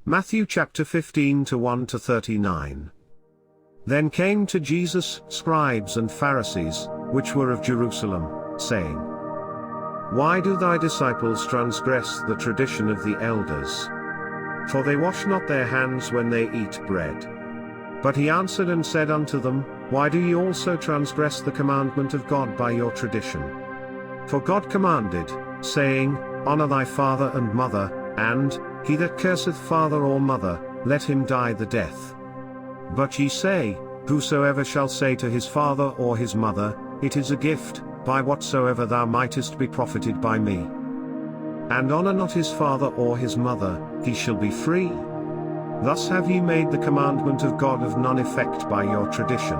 Matthew chapter 15 to 1 to 39. Then came to Jesus scribes and Pharisees, which were of Jerusalem, saying, Why do thy disciples transgress the tradition of the elders? For they wash not their hands when they eat bread. But he answered and said unto them, Why do ye also transgress the commandment of God by your tradition? For God commanded, saying, Honor thy father and mother, and, he that curseth father or mother, let him die the death. But ye say, Whosoever shall say to his father or his mother, It is a gift, by whatsoever thou mightest be profited by me, and honor not his father or his mother, he shall be free. Thus have ye made the commandment of God of none effect by your tradition.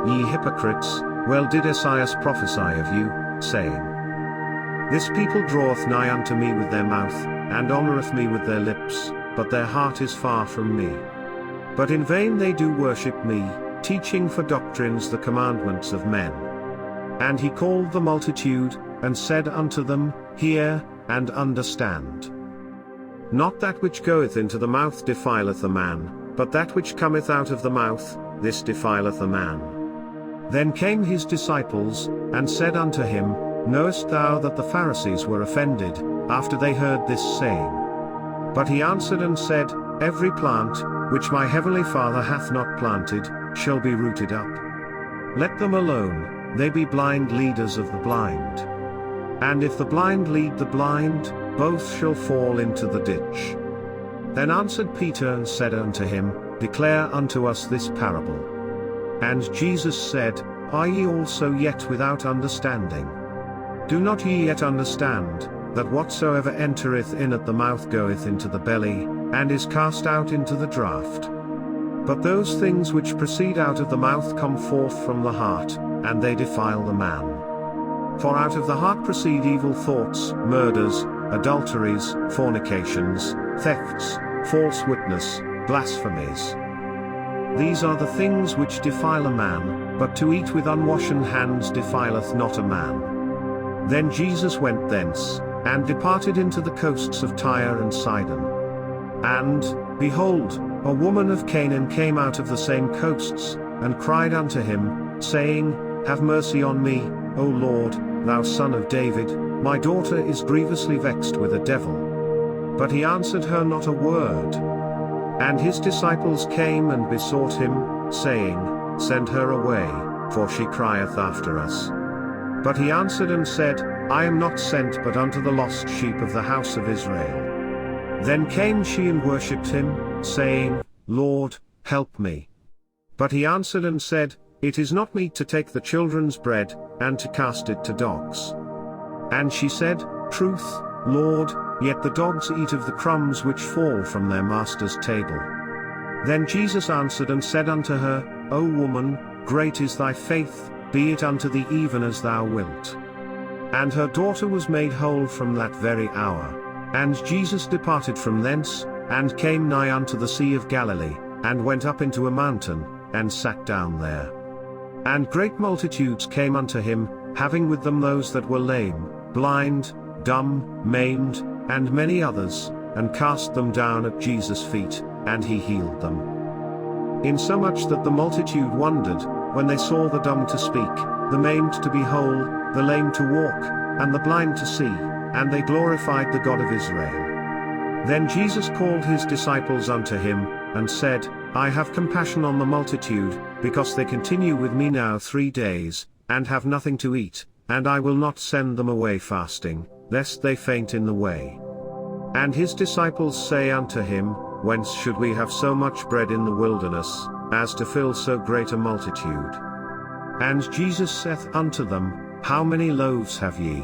Ye hypocrites, well did Esaias prophesy of you, saying, This people draweth nigh unto me with their mouth, and honoureth me with their lips, but their heart is far from me. But in vain they do worship me, teaching for doctrines the commandments of men. And he called the multitude, and said unto them, Hear, and understand. Not that which goeth into the mouth defileth a man, but that which cometh out of the mouth, this defileth a man. Then came his disciples, and said unto him, Knowest thou that the Pharisees were offended, after they heard this saying? But he answered and said, Every plant, which my heavenly Father hath not planted, shall be rooted up. Let them alone, they be blind leaders of the blind. And if the blind lead the blind, both shall fall into the ditch. Then answered Peter and said unto him, Declare unto us this parable. And Jesus said, Are ye also yet without understanding? Do not ye yet understand, that whatsoever entereth in at the mouth goeth into the belly, and is cast out into the draught? But those things which proceed out of the mouth come forth from the heart, and they defile the man. For out of the heart proceed evil thoughts, murders, adulteries, fornications, thefts, false witness, blasphemies. These are the things which defile a man, but to eat with unwashen hands defileth not a man. Then Jesus went thence, and departed into the coasts of Tyre and Sidon. And, behold, a woman of Canaan came out of the same coasts, and cried unto him, saying, Have mercy on me, O Lord, thou Son of David, my daughter is grievously vexed with a devil. But he answered her not a word. And his disciples came and besought him, saying, Send her away, for she crieth after us. But he answered and said, I am not sent but unto the lost sheep of the house of Israel. Then came she and worshipped him, saying, Lord, help me. But he answered and said, It is not meet to take the children's bread, and to cast it to dogs. And she said, Truth, Lord, yet the dogs eat of the crumbs which fall from their master's table. Then Jesus answered and said unto her, O woman, great is thy faith, be it unto thee even as thou wilt. And her daughter was made whole from that very hour. And Jesus departed from thence, and came nigh unto the Sea of Galilee, and went up into a mountain, and sat down there. And great multitudes came unto him, having with them those that were lame, blind, dumb, maimed, and many others, and cast them down at Jesus' feet, and he healed them. Insomuch that the multitude wondered, when they saw the dumb to speak, the maimed to be whole, the lame to walk, and the blind to see, and they glorified the God of Israel. Then Jesus called his disciples unto him, and said, I have compassion on the multitude, because they continue with me now 3 days, and have nothing to eat, and I will not send them away fasting, lest they faint in the way. And his disciples say unto him, Whence should we have so much bread in the wilderness, as to fill so great a multitude? And Jesus saith unto them, How many loaves have ye?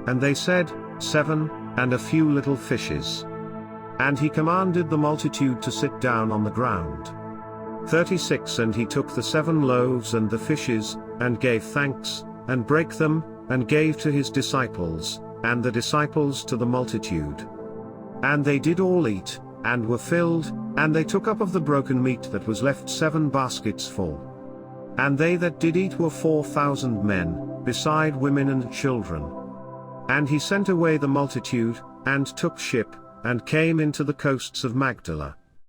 And they said, 7, and a few little fishes. And he commanded the multitude to sit down on the ground. 36 And he took the 7 loaves and the fishes, and gave thanks, and brake them, and gave to his disciples, and the disciples to the multitude. And they did all eat, and were filled, and they took up of the broken meat that was left 7 baskets full. And they that did eat were 4,000 men, beside women and children. And he sent away the multitude, and took ship, and came into the coasts of Magdala,